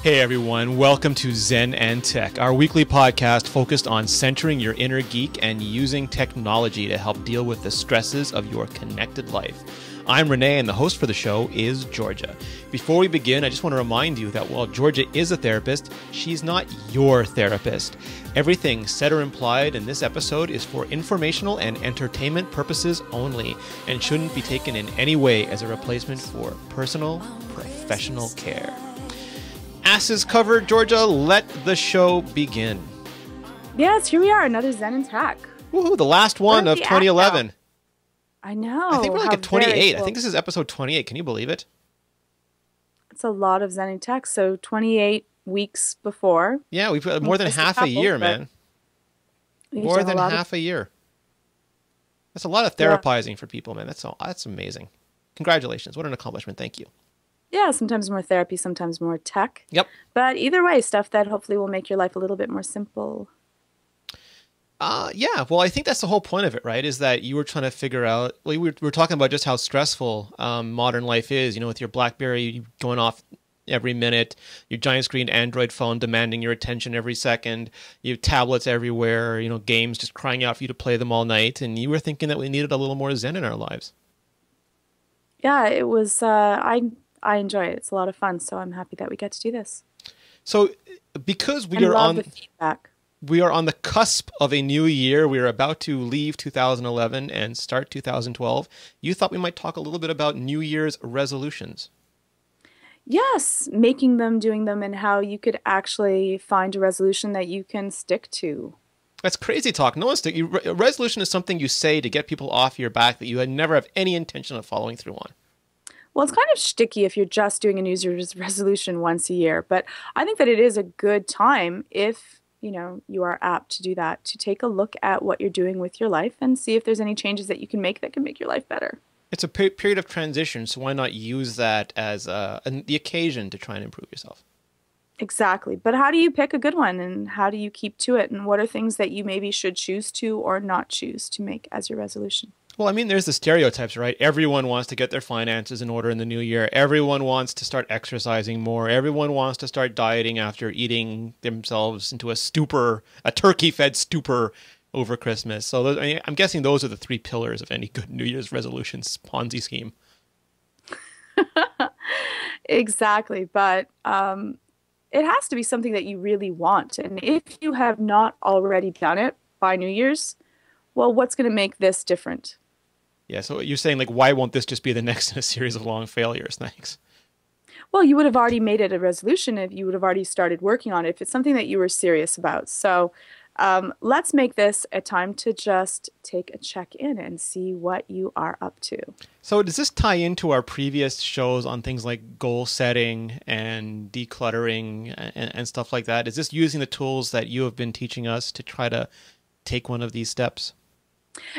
Hey everyone, welcome to Zen and Tech, our weekly podcast focused on centering your inner geek and using technology to help deal with the stresses of your connected life. I'm Rene, and the host for the show is Georgia. Before we begin, I just want to remind you that while Georgia is a therapist, she's not your therapist. Everything said or implied in this episode is for informational and entertainment purposes only and shouldn't be taken in any way as a replacement for personal, professional care. Asses covered, Georgia, let the show begin. Yes, here we are, another Zen and Tech. Woohoo, the last one of 2011. I know. I think we're like at 28. I think this is episode 28. Can you believe it? It's a lot of Zen and Tech. So 28 weeks before. Yeah, we've got more than half a year, man. More than half a year. That's a lot of therapizing for people, man. That's amazing. Congratulations. What an accomplishment. Thank you. Yeah, sometimes more therapy, sometimes more tech. Yep. But either way, stuff that hopefully will make your life a little bit more simple. Yeah, well, I think that's the whole point of it, right? Is that you were trying to figure out, we were talking about just how stressful modern life is, with your BlackBerry going off every minute, your giant screen Android phone demanding your attention every second, you have tablets everywhere, games just crying out for you to play them all night, and you were thinking that we needed a little more Zen in our lives. Yeah, it was, I enjoy it. It's a lot of fun, so I'm happy that we get to do this. So, because we are on the feedback. We are on the cusp of a new year. We are about to leave 2011 and start 2012. You thought we might talk a little bit about New Year's resolutions. Yes, making them, doing them, and how you could actually find a resolution that you can stick to. That's crazy talk. No one's a resolution is something you say to get people off your back that you never have any intention of following through on. Well, it's kind of shticky if you're just doing a New Year's resolution once a year, but I think that it is a good time if you are apt to do that, to take a look at what you're doing with your life and see if there's any changes that you can make that can make your life better. It's a period of transition, so why not use that as the occasion to try and improve yourself? Exactly. But how do you pick a good one, and how do you keep to it, and what are things that you maybe should choose to or not choose to make as your resolution? Well, I mean, there's the stereotypes, right? Everyone wants to get their finances in order in the new year. Everyone wants to start exercising more. Everyone wants to start dieting after eating themselves into a turkey-fed stupor over Christmas. So I'm guessing those are the three pillars of any good New Year's resolutions Ponzi scheme. Exactly. But it has to be something that you really want. And if you have not already done it by New Year's, well, what's going to make this different? Yeah, so you're saying, why won't this just be the next in a series of long failures? Thanks. Well, you would have already made it a resolution if you would have already started working on it, if it's something that you were serious about. So let's make this a time to just take a check-in and see what you are up to. So does this tie into our previous shows on things like goal setting and decluttering and stuff like that? Is this using the tools that you have been teaching us to try to take one of these steps?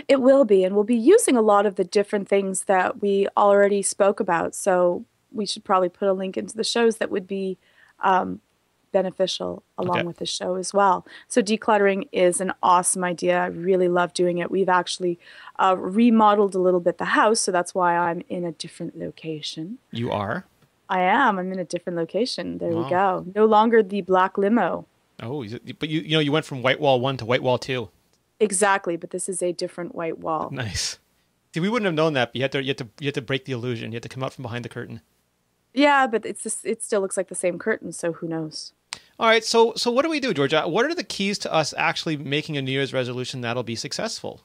It will be, and we'll be using a lot of the different things that we already spoke about. So we should probably put a link into the shows that would be beneficial along with the show as well. So decluttering is an awesome idea. I really love doing it. We've actually remodeled a little bit the house, so that's why I'm in a different location. You are? I am. I'm in a different location. There we go. No longer the black limo. Oh, but you went from white wall 1 to white wall 2. Exactly, but this is a different white wall. Nice. See, we wouldn't have known that, but you had to break the illusion. You had to come out from behind the curtain. Yeah, but it still looks like the same curtain, so who knows? All right, so what do we do, Georgia? What are the keys to us actually making a New Year's resolution that'll be successful?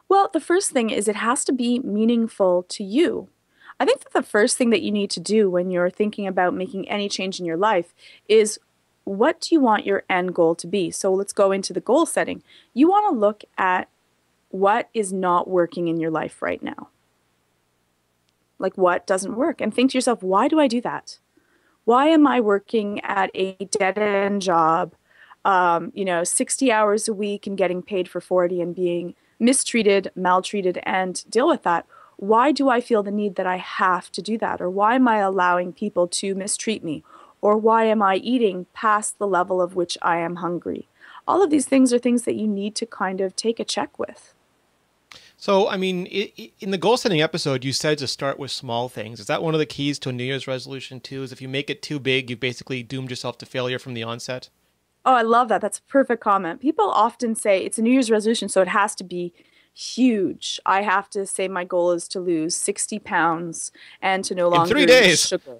Well, the first thing is it has to be meaningful to you. I think that the first thing that you need to do when you're thinking about making any change in your life is, what do you want your end goal to be? So let's go into the goal setting. You want to look at what is not working in your life right now. Like, what doesn't work? And think to yourself, why do I do that? Why am I working at a dead-end job, 60 hours a week and getting paid for 40 and being mistreated, maltreated, and deal with that? Why do I feel the need that I have to do that? Or why am I allowing people to mistreat me? Or why am I eating past the level of which I am hungry? All of these things are things that you need to kind of take a check with. So, I mean, in the goal setting episode, you said to start with small things. Is that one of the keys to a New Year's resolution too? Is if you make it too big, you've basically doomed yourself to failure from the onset? Oh, I love that. That's a perfect comment. People often say it's a New Year's resolution, so it has to be huge. I have to say my goal is to lose 60 pounds and to no In longer three eat days. sugar.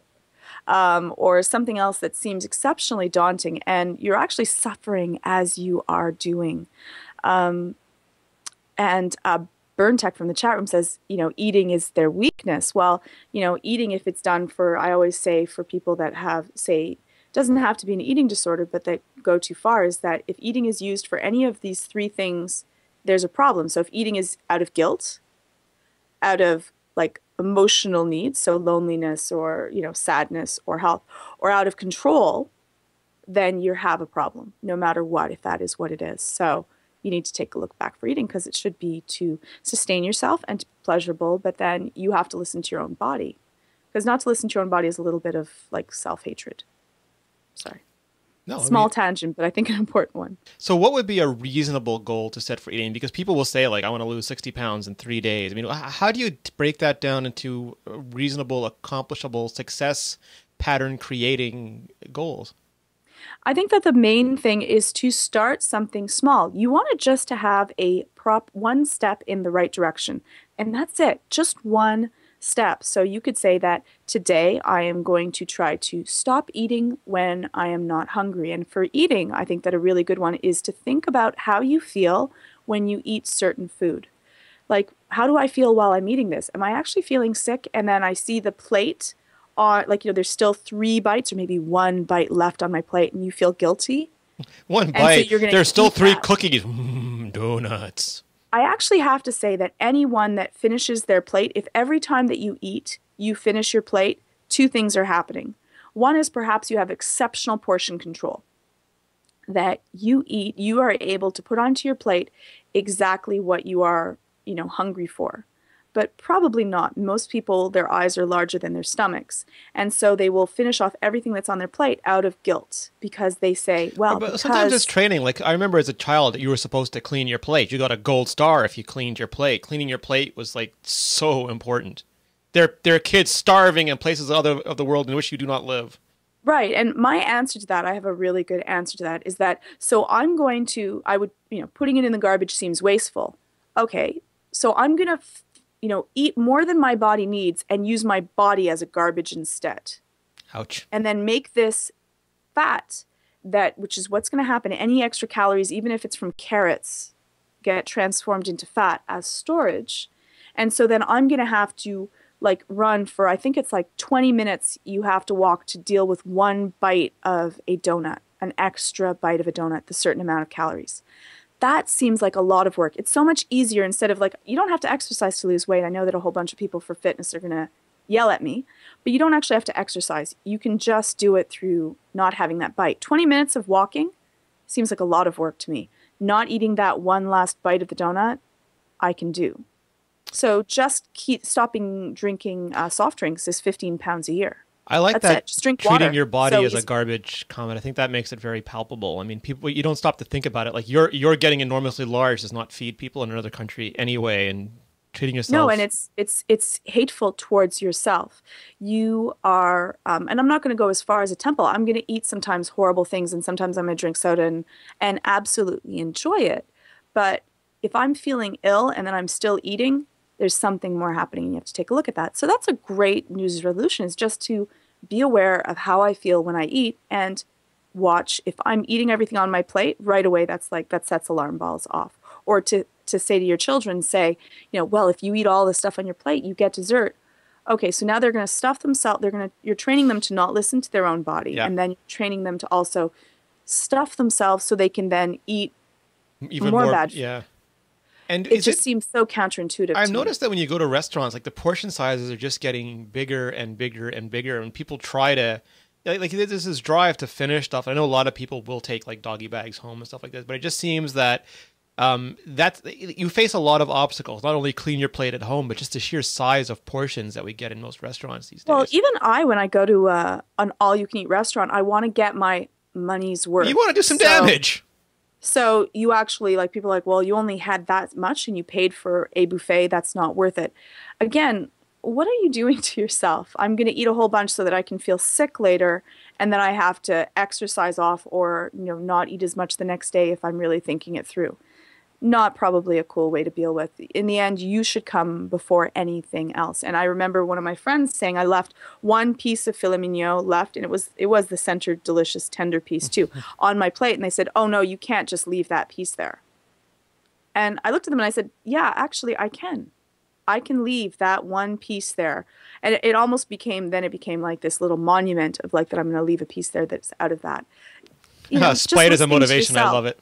Or something else that seems exceptionally daunting, and you're actually suffering as you are doing. Um, and Burn Tech from the chat room says, eating is their weakness. Well, eating, if it's done for, I always say for people that have, say, doesn't have to be an eating disorder, but that go too far, is that if eating is used for any of these three things, there's a problem. So if eating is out of guilt, out of like emotional needs, so loneliness or, sadness or health, or out of control, then you have a problem, no matter what, if that is what it is. So you need to take a look back for eating because it should be to sustain yourself and to be pleasurable, but then you have to listen to your own body. Because not to listen to your own body is a little bit of like self-hatred. Sorry. No, I Small mean, tangent, but I think an important one. so what would be a reasonable goal to set for eating? Because people will say, like, I want to lose 60 pounds in 3 days. I mean, how do you break that down into reasonable, accomplishable, success pattern creating goals? I think that the main thing is to start something small. You want it just to have one step in the right direction. And that's it, just one step. So you could say that today I am going to try to stop eating when I am not hungry. And for eating, I think that a really good one is to think about how you feel when you eat certain food. Like, how do I feel while I'm eating this? Am I actually feeling sick? And then I see the plate on, like, there's still 3 bites or maybe 1 bite left on my plate and you feel guilty. One And so bite. you're going There's to still eat three that. cookies. Donuts. I actually have to say that anyone that finishes their plate, if every time that you eat, you finish your plate, two things are happening. One is perhaps you have exceptional portion control. That you eat, you are able to put onto your plate exactly what you are, hungry for. But probably not. Most people, their eyes are larger than their stomachs. And so they will finish off everything that's on their plate out of guilt because they say, well, But sometimes it's because training. Like, I remember as a child, you were supposed to clean your plate. You got a gold star if you cleaned your plate. Cleaning your plate was like so important. There are kids starving in places of the world in which you do not live. right. And my answer to that, I have a really good answer to that, is that so putting it in the garbage seems wasteful. Okay. So I'm going to, eat more than my body needs and use my body as a garbage instead. Ouch. And then make this fat which is what's going to happen. Any extra calories, even if it's from carrots, get transformed into fat as storage. And so then I'm going to have to like run for, I think it's like 20 minutes you have to walk to deal with 1 bite of a donut, an extra bite of a donut, the certain amount of calories. That seems like a lot of work. It's so much easier instead of like, you don't have to exercise to lose weight. I know that a whole bunch of people for fitness are going to yell at me, but you don't actually have to exercise. You can just do it through not having that bite. 20 minutes of walking seems like a lot of work to me. Not eating that one last bite of the donut, I can do. So just keep stopping drinking soft drinks is 15 pounds a year. I like That's that it. Just drink treating water. your body So as a easy. garbage comment. I think that makes it very palpable. I mean, people, you don't stop to think about it. Like you're getting enormously large does not feed people in another country anyway, and treating No, yourself. and it's hateful towards yourself. You are, and I'm not going to go as far as a temple. I'm going to eat sometimes horrible things, and sometimes I'm going to drink soda and absolutely enjoy it. But if I'm feeling ill and then I'm still eating, there's something more happening, and you have to take a look at that. So that's a great New Year's resolution, is just to be aware of how I feel when I eat and watch if I'm eating everything on my plate right away. That sets alarm bells off. Or to say to your children, say, well, if you eat all the stuff on your plate, you get dessert. Okay, so now they're going to stuff themselves. You're training them to not listen to their own body, Yeah. and then you're training them to also stuff themselves so they can then eat Even more more, bad food. yeah. And It is just it? seems so counterintuitive I've to me. noticed that when you go to restaurants, like the portion sizes are just getting bigger and bigger and bigger, and people try to like there's this drive to finish stuff. I know a lot of people will take like doggy bags home and stuff like this, but it just seems that that's you face a lot of obstacles. Not only clean your plate at home, but just the sheer size of portions that we get in most restaurants these Well, days. even when I go to an all-you-can-eat restaurant, I want to get my money's worth. You want to do some So damage. So you actually, like, people are like, well, you only had that much and you paid for a buffet. That's not worth it. Again, what are you doing to yourself? I'm going to eat a whole bunch so that I can feel sick later, and then I have to exercise off or, not eat as much the next day if I'm really thinking it through. Not probably a cool way to deal with. In the end, you should come before anything else. And I remember one of my friends saying I left one piece of filet mignon left, and it was the center delicious tender piece too, on my plate. And they said, "Oh no, you can't just leave that piece there." And I looked at them and I said, "Yeah, actually, I can. I can leave that one piece there." And it almost became then it became like this little monument of like that I'm going to leave a piece there that's out of that. It's just Spite is a listening to motivation. I yourself. love it.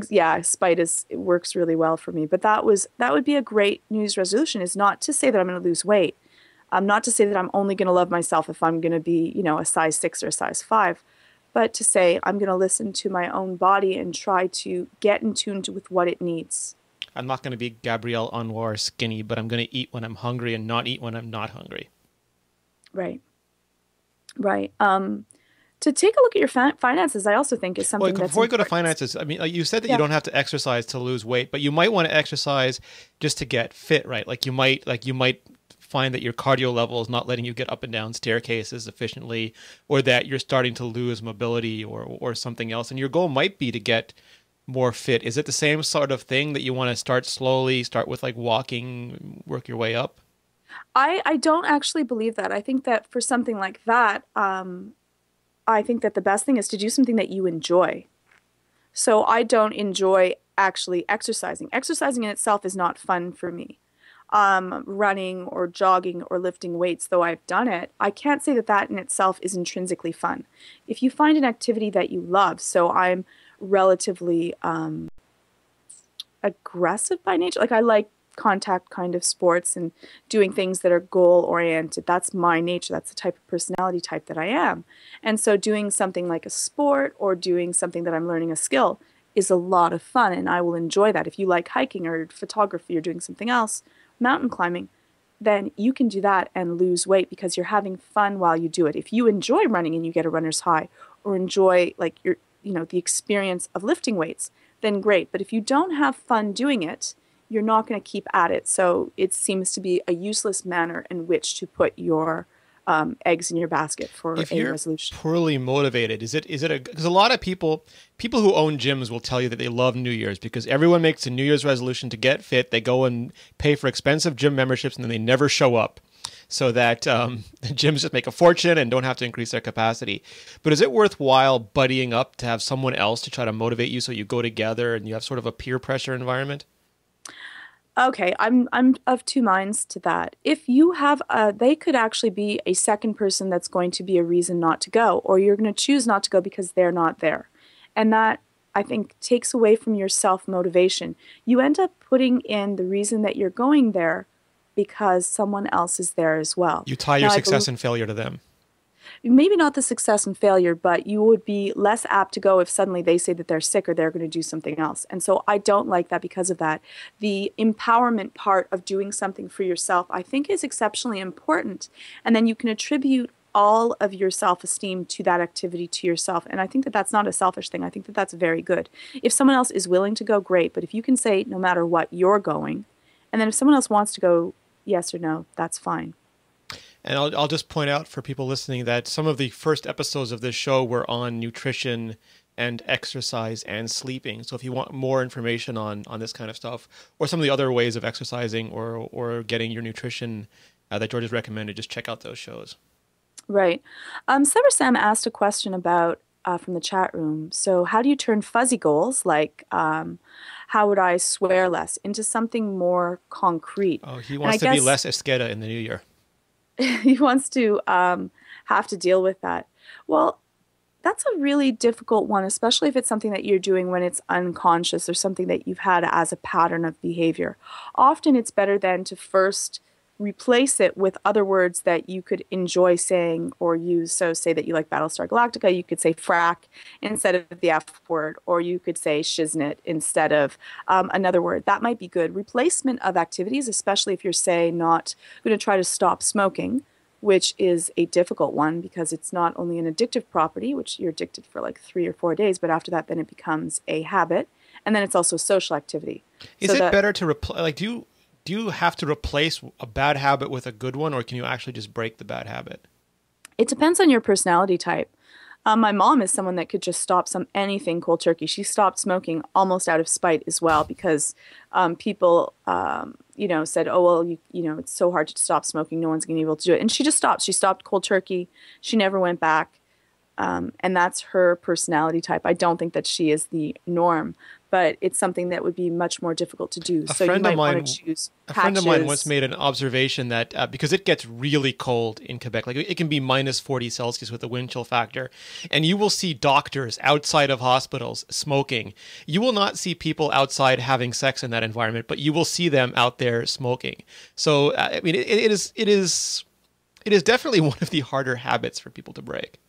Yeah, it works really well for me. But that would be a great New Year's resolution, is not to say that I'm going to lose weight. Not to say that I'm only going to love myself if I'm going to be, a size 6 or a size 5, but to say I'm going to listen to my own body and try to get in tune with what it needs. I'm not going to be Gabrielle Anwar skinny, but I'm going to eat when I'm hungry and not eat when I'm not hungry. Right. Right. To take a look at your finances, I also think is Well, something that's before we go to important. finances, I mean, like you said that you Yeah. don't have to exercise to lose weight, but you might want to exercise just to get fit, right? Like you might find that your cardio level is not letting you get up and down staircases efficiently, or that you're starting to lose mobility or something else. And your goal might be to get more fit. Is it the same sort of thing that you want to start slowly, start with like walking, work your way up? I don't actually believe that. I think that for something like that, I think that the best thing is to do something that you enjoy. So I don't enjoy actually exercising. Exercising in itself is not fun for me. Running or jogging or lifting weights, though I've done it, I can't say that that in itself is intrinsically fun. If you find an activity that you love, so I'm relatively aggressive by nature. Like, I like contact kind of sports and doing things that are goal oriented. That's my nature. That's the type of personality type that I am. And so doing something like a sport or doing something that I'm learning a skill is a lot of fun, and I will enjoy that. If you like hiking or photography or doing something else, mountain climbing, then you can do that and lose weight because you're having fun while you do it. If you enjoy running and you get a runner's high, or enjoy like the experience of lifting weights, then great. But if you don't have fun doing it, you're not going to keep at it. So it seems to be a useless manner in which to put your eggs in your basket for If a you're resolution. poorly motivated, because a lot of people who own gyms will tell you that they love New Year's because everyone makes a New Year's resolution to get fit. They go and pay for expensive gym memberships and then they never show up, so that the gyms just make a fortune and don't have to increase their capacity. But is it worthwhile buddying up to have someone else to try to motivate you so you go together and you have sort of a peer pressure environment? Okay, I'm of two minds to that. If you have they could actually be a second person that's going to be a reason not to go, or you're going to choose not to go because they're not there. And that, I think, takes away from your self-motivation. You end up putting in the reason that you're going there because someone else is there as well. You tie your Now, success and failure to them. maybe not the success and failure, but you would be less apt to go if suddenly they say that they're sick or they're going to do something else. And so I don't like that because of that. The empowerment part of doing something for yourself, I think, is exceptionally important. And then you can attribute all of your self-esteem to that activity, to yourself. And I think that that's not a selfish thing. I think that that's very good. If someone else is willing to go, great. But if you can say, no matter what, you're going, and then if someone else wants to go, yes or no, that's fine. And I'll just point out for people listening that some of the first episodes of this show were on nutrition and exercise and sleeping. So if you want more information on this kind of stuff, or some of the other ways of exercising or getting your nutrition that George has recommended, just check out those shows. Right. Sever Sam asked a question about from the chat room. So how do you turn fuzzy goals, like how would I swear less, into something more concrete? Oh, he And I wants to be guess less Esqueda in the new year. he wants to have to deal with that. Well, that's a really difficult one, especially if it's something that you're doing when it's unconscious or something that you've had as a pattern of behavior. Often it's better then to first replace it with other words that you could enjoy saying or use. So say that you like Battlestar Galactica, you could say frack instead of the F word, or you could say shiznit instead of another word. That might be good. Replacement of activities, especially if you're, say, not going to try to stop smoking, which is a difficult one because it's not only an addictive property, which you're addicted for like 3 or 4 days, but after that, then it becomes a habit. And then it's also social activity. Is So it that better to do you have to replace a bad habit with a good one, or can you actually just break the bad habit? it depends on your personality type. My mom is someone that could just stop anything cold turkey. She stopped smoking almost out of spite as well because people, said, "Oh well, it's so hard to stop smoking. No one's going to be able to do it." And she just stopped. She stopped cold turkey. She never went back, and that's her personality type. I don't think that she is the norm, but it's something that would be much more difficult to do. A So you friend of might want mine, to choose a friend of mine once patches. made an observation that because it gets really cold in Quebec, like it can be minus 40 Celsius with the wind chill factor, and you will see doctors outside of hospitals smoking. You will not see people outside having sex in that environment, but you will see them out there smoking. So I mean, it is definitely one of the harder habits for people to break.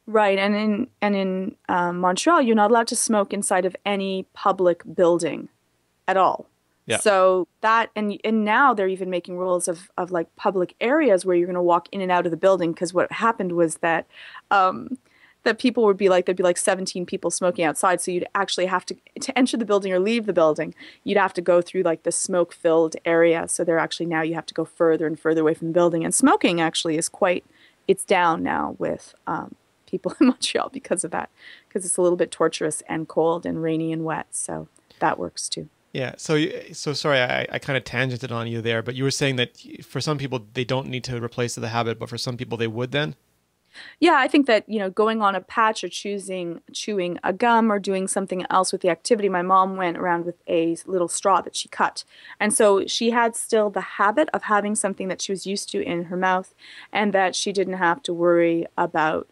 Right, and in Montreal, you're not allowed to smoke inside of any public building at all. Yeah. So that and now they're even making rules of like public areas where you're going to walk in and out of the building because what happened was that people would be like there'd be like 17 people smoking outside, so you'd actually have to enter the building or leave the building. You'd have to go through like the smoke-filled area. So they're actually now you have to go further and further away from the building. And smoking actually is it's down now with people in Montreal because of that, because it's a little bit torturous and cold and rainy and wet. So that works too. Yeah. So sorry, I kind of tangented on you there, but you were saying that for some people they don't need to replace the habit, but for some people they would then? Yeah, I think that, going on a patch or chewing a gum or doing something else with the activity, my mom went around with a little straw that she cut. And so she had still the habit of having something that she was used to in her mouth and that she didn't have to worry about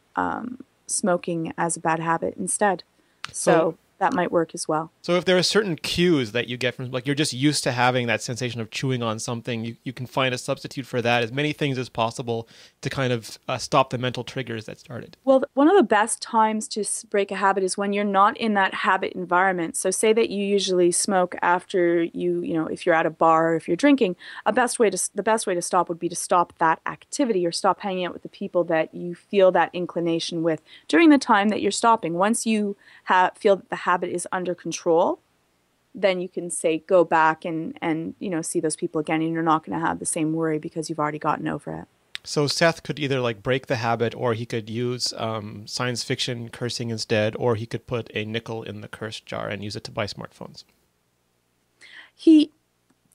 smoking as a bad habit instead. So So that might work as well. So if there are certain cues that you get from, like you're just used to having that sensation of chewing on something, you can find a substitute for that, as many things as possible to kind of stop the mental triggers that started. Well, one of the best times to break a habit is when you're not in that habit environment. So say that you usually smoke after if you're at a bar or if you're drinking, the best way to stop would be to stop that activity or stop hanging out with the people that you feel that inclination with during the time that you're stopping. Once you feel that the habit is under control, then you can say go back and see those people again, and you're not going to have the same worry because you've already gotten over it. So Seth could either like break the habit, or he could use science fiction cursing instead, or he could put a nickel in the curse jar and use it to buy smartphones. He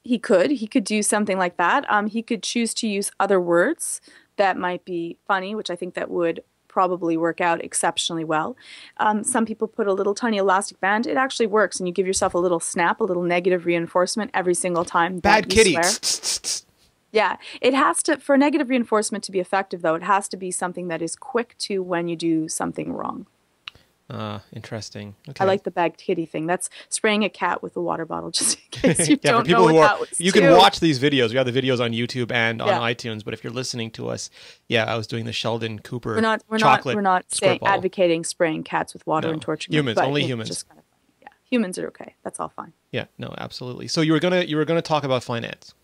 he could do something like that. He could choose to use other words that might be funny, which I think that would probably work out exceptionally well. Some people put a little tiny elastic band. It actually works, and you give yourself a little snap, a little negative reinforcement every single time Bad that you kitty. swear. Yeah, it has to, for negative reinforcement to be effective, though, it has to be something that is quick to when you do something wrong. Interesting. I Okay. like the bad kitty thing. That's spraying a cat with a water bottle, just in case you Yeah, for don't know people what who are, that was you too. can watch these videos. We have the videos on YouTube and on Yeah. iTunes. But if you're listening to us, yeah, I was doing the Sheldon Cooper We're chocolate not squirt saying, bottle. advocating spraying cats with water No. and torturing Humans, them, but only it's humans. just kind of funny. Yeah, humans are okay. That's all fine. Yeah, no, absolutely. So you were gonna talk about finance.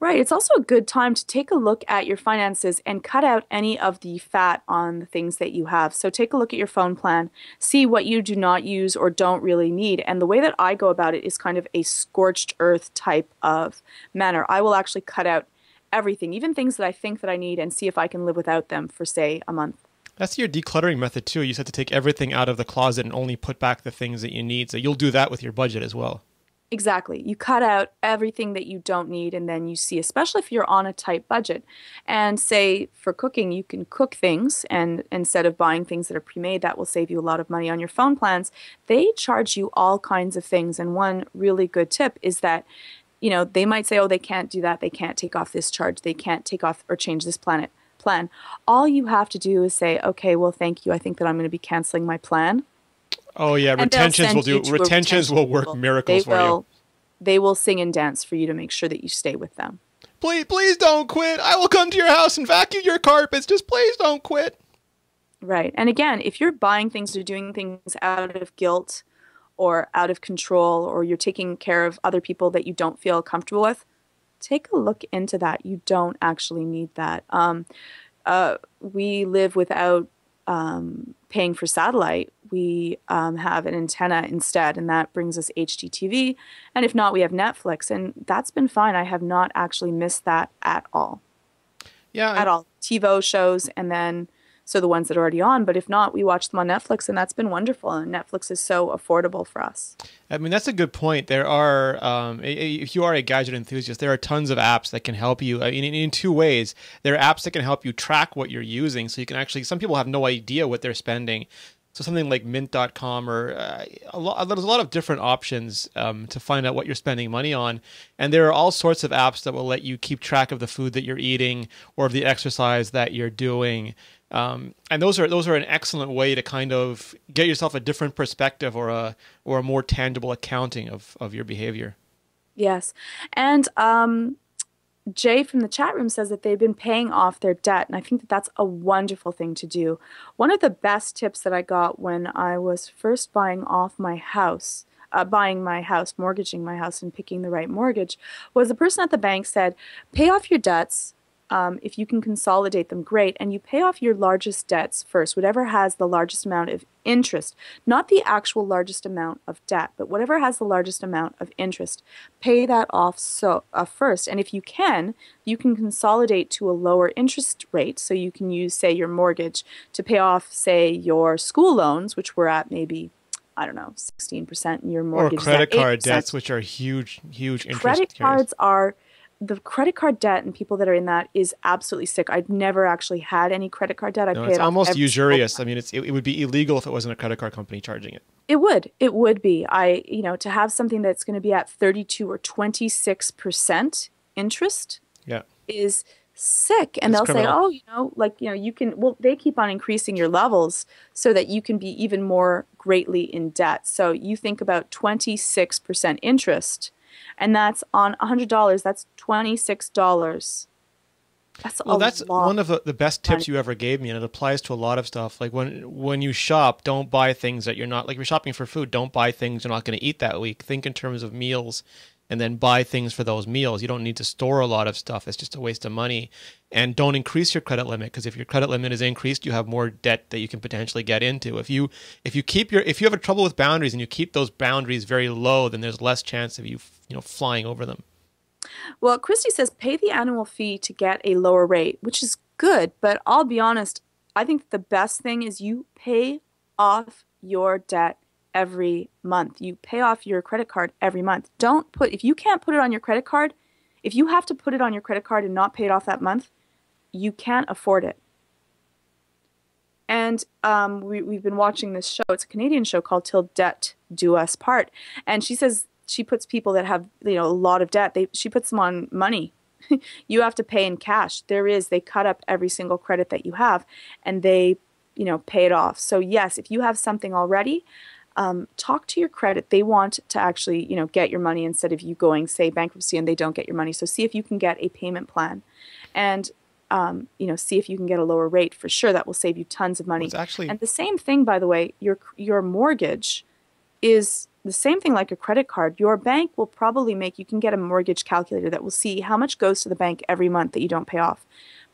Right. It's also a good time to take a look at your finances and cut out any of the fat on the things that you have. So take a look at your phone plan, see what you do not use or don't really need. And the way that I go about it is kind of a scorched earth type of manner. I will actually cut out everything, even things that I think that I need, and see if I can live without them for, say, a month. That's your decluttering method too. You said to take everything out of the closet and only put back the things that you need. So you'll do that with your budget as well. Exactly. You cut out everything that you don't need, and then you see, especially if you're on a tight budget, and say for cooking, you can cook things, and instead of buying things that are pre-made, that will save you a lot of money. On your phone plans, they charge you all kinds of things. And one really good tip is that, they might say, oh, they can't do that. They can't take off this charge. They can't take off or change this plan. All you have to do is say, okay, well, thank you. I think that I'm going to be canceling my plan. Oh yeah, And they'll retentions send will do you to a retentions will work people. miracles for you. They will sing and dance for you to make sure that you stay with them. Please don't quit. I will come to your house and vacuum your carpets. Just please don't quit. Right. And again, if you're buying things or doing things out of guilt or out of control, or you're taking care of other people that you don't feel comfortable with, take a look into that. You don't actually need that. We live without paying for satellite, we have an antenna instead, and that brings us HDTV. And if not, we have Netflix, and that's been fine. I have not actually missed that at all. Yeah, At all. TiVo shows, and then so the ones that are already on. But if not, we watch them on Netflix, and that's been wonderful. And Netflix is so affordable for us. I mean, that's a good point. There are, if you are a gadget enthusiast, there are tons of apps that can help you in two ways. There are apps that can help you track what you're using. So you can actually, some people have no idea what they're spending. So something like mint.com or there's a lot of different options to find out what you're spending money on. And there are all sorts of apps that will let you keep track of the food that you're eating or of the exercise that you're doing. And those are an excellent way to kind of get yourself a different perspective or a more tangible accounting of your behavior. Yes. And Jay from the chat room says that they've been paying off their debt, and I think that that's a wonderful thing to do. One of the best tips that I got when I was first buying my house, mortgaging my house and picking the right mortgage, was the person at the bank said, pay off your debts. If you can consolidate them, great. And you pay off your largest debts first, whatever has the largest amount of interest, not the actual largest amount of debt, but whatever has the largest amount of interest. Pay that off first. And if you can consolidate to a lower interest rate. So you can use, say, your mortgage to pay off, say, your school loans, which were at maybe, I don't know, 16%, and your mortgage or credit is at 8%. Card debts, which are huge interest Credit carries. cards are the credit card debt, and people that are in that is absolutely sick. I've never actually had any credit card debt. I No, pay it's it off almost every usurious. single I mean, it would be illegal if it wasn't a credit card company charging it. It would be. To have something that's going to be at 32 or 26% interest Yeah. is sick. And It's they'll criminal. say, you can, well, they keep on increasing your levels so that you can be even more greatly in debt. So you think about 26% interest, and that's on $100, that's $26. That's one of the best tips you ever gave me, and it applies to a lot of stuff. Like when you shop, don't buy things that you're not, like if you're shopping for food, don't buy things you're not going to eat that week. Think in terms of meals and then buy things for those meals. You don't need to store a lot of stuff. It's just a waste of money. And don't increase your credit limit, because if your credit limit is increased, you have more debt that you can potentially get into. If you have a trouble with boundaries and you keep those boundaries very low, then there's less chance of you flying over them. Well, Christy says pay the annual fee to get a lower rate, which is good, but I'll be honest, I think the best thing is you pay off your debt every month. You pay off your credit card every month. If you can't put it on your credit card, if you have to put it on your credit card and not pay it off that month, you can't afford it. And we've been watching this show. It's a Canadian show called Till Debt Do Us Part. And she says she puts people that have a lot of debt, she puts them on money. You have to pay in cash. They cut up every single credit that you have, and they pay it off. So yes, if you have something already, talk to your credit. They want to actually get your money instead of you going, say, bankruptcy and they don't get your money. So see if you can get a payment plan, and see if you can get a lower rate. For sure, that will save you tons of money. And the same thing, by the way, your mortgage is the same thing like a credit card. Your bank will probably you can get a mortgage calculator that will see how much goes to the bank every month that you don't pay off.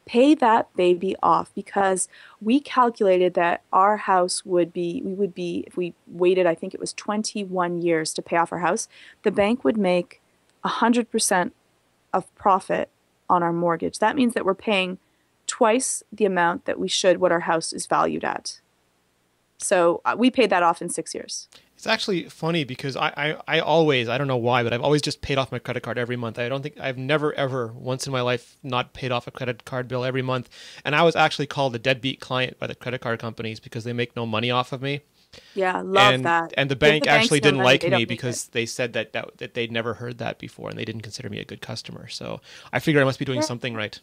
Pay that baby off, because we calculated that our house would be, if we waited, I think it was 21 years to pay off our house, the bank would make 100% of profit on our mortgage. That means that we're paying twice the amount that we should what our house is valued at. So we paid that off in 6 years. It's actually funny because I always, I don't know why, but I've always just paid off my credit card every month. I've never ever once in my life not paid off a credit card bill every month. And I was actually called a deadbeat client by the credit card companies because they make no money off of me. Yeah, love that. And the bank actually didn't like me because they said that they'd never heard that before and they didn't consider me a good customer. So I figured I must be doing something right.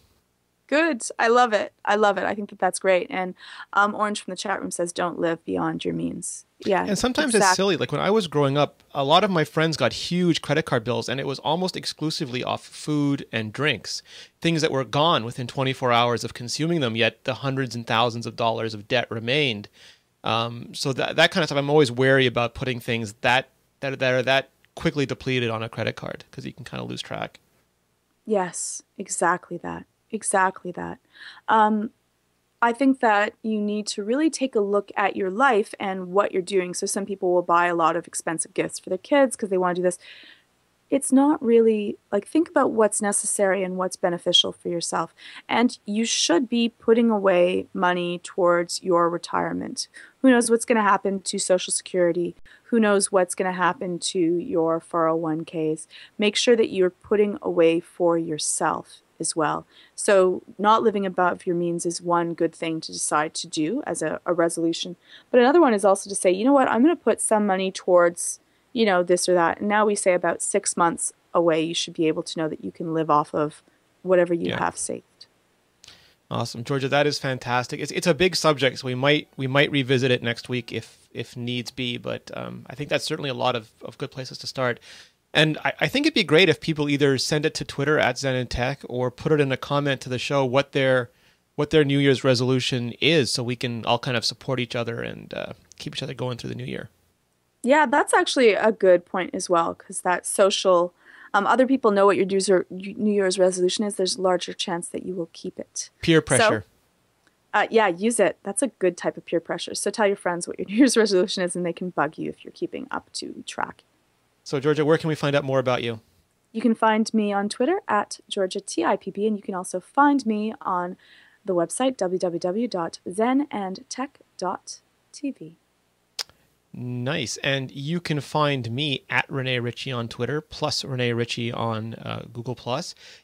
Good. I love it. I think that that's great. And Orange from the chat room says, don't live beyond your means. Yeah. And sometimes it's silly. Like when I was growing up, a lot of my friends got huge credit card bills, and it was almost exclusively off food and drinks, things that were gone within 24 hours of consuming them, yet the hundreds and thousands of dollars of debt remained. So that kind of stuff, I'm always wary about putting things that are that quickly depleted on a credit card, because you can kind of lose track. Yes, exactly that. Exactly that. I think that you need to really take a look at your life and what you're doing. So some people will buy a lot of expensive gifts for their kids because they want to do this. It's not really like, think about what's necessary and what's beneficial for yourself. And you should be putting away money towards your retirement. Who knows what's going to happen to Social Security? Who knows what's going to happen to your 401ks? Make sure that you're putting away for yourself as well. So not living above your means is one good thing to decide to do as a resolution. But another one is also to say, you know what, I'm going to put some money towards, you know, this or that. And now we say about 6 months away, you should be able to know that you can live off of whatever you have saved. Awesome, Georgia. That is fantastic. It's a big subject, so we might revisit it next week if needs be. But I think that's certainly a lot of good places to start. And I think it'd be great if people either send it to Twitter at ZENandTECH or put it in a comment to the show what their New Year's resolution is, so we can all kind of support each other and keep each other going through the new year. Yeah, that's actually a good point as well, because that social, other people know what your New Year's resolution is. There's a larger chance that you will keep it. Peer pressure. So, yeah, use it. That's a good type of peer pressure. So tell your friends what your New Year's resolution is, and they can bug you if you're keeping up to track. So, Georgia, where can we find out more about you? You can find me on Twitter at GeorgiaTipp, and you can also find me on the website www.ZENandTECH.tv. Nice. And you can find me at Rene Ritchie on Twitter, plus Rene Ritchie on Google+.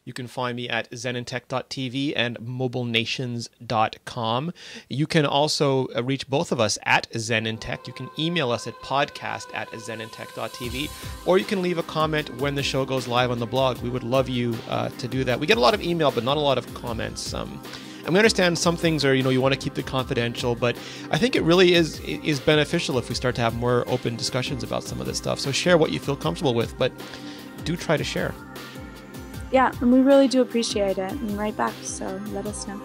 You can find me at ZENandTECH.tv and mobilenations.com. You can also reach both of us at ZENandTECH. You can email us at podcast@ZENandTECH.tv, or you can leave a comment when the show goes live on the blog. We would love you to do that. We get a lot of email, but not a lot of comments. And we understand some things are, you want to keep it confidential, but I think it really is beneficial if we start to have more open discussions about some of this stuff. So share what you feel comfortable with, but do try to share. Yeah, and we really do appreciate it, and write back, so let us know.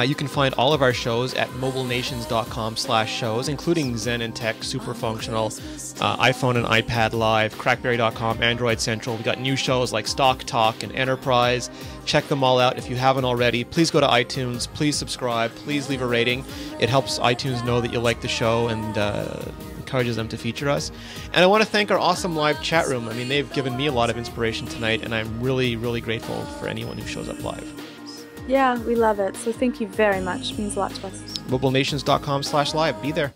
You can find all of our shows at mobilenations.com/shows, including Zen and Tech, Super Functional, iPhone and iPad Live, crackberry.com, Android Central. We've got new shows like Stock Talk and Enterprise. Check them all out if you haven't already. Please go to iTunes. Please subscribe. Please leave a rating. It helps iTunes know that you like the show and encourages them to feature us. And I want to thank our awesome live chat room. I mean, they've given me a lot of inspiration tonight, and I'm really, really grateful for anyone who shows up live. Yeah, we love it. So thank you very much. It means a lot to us. mobilenations.com/live. Be there.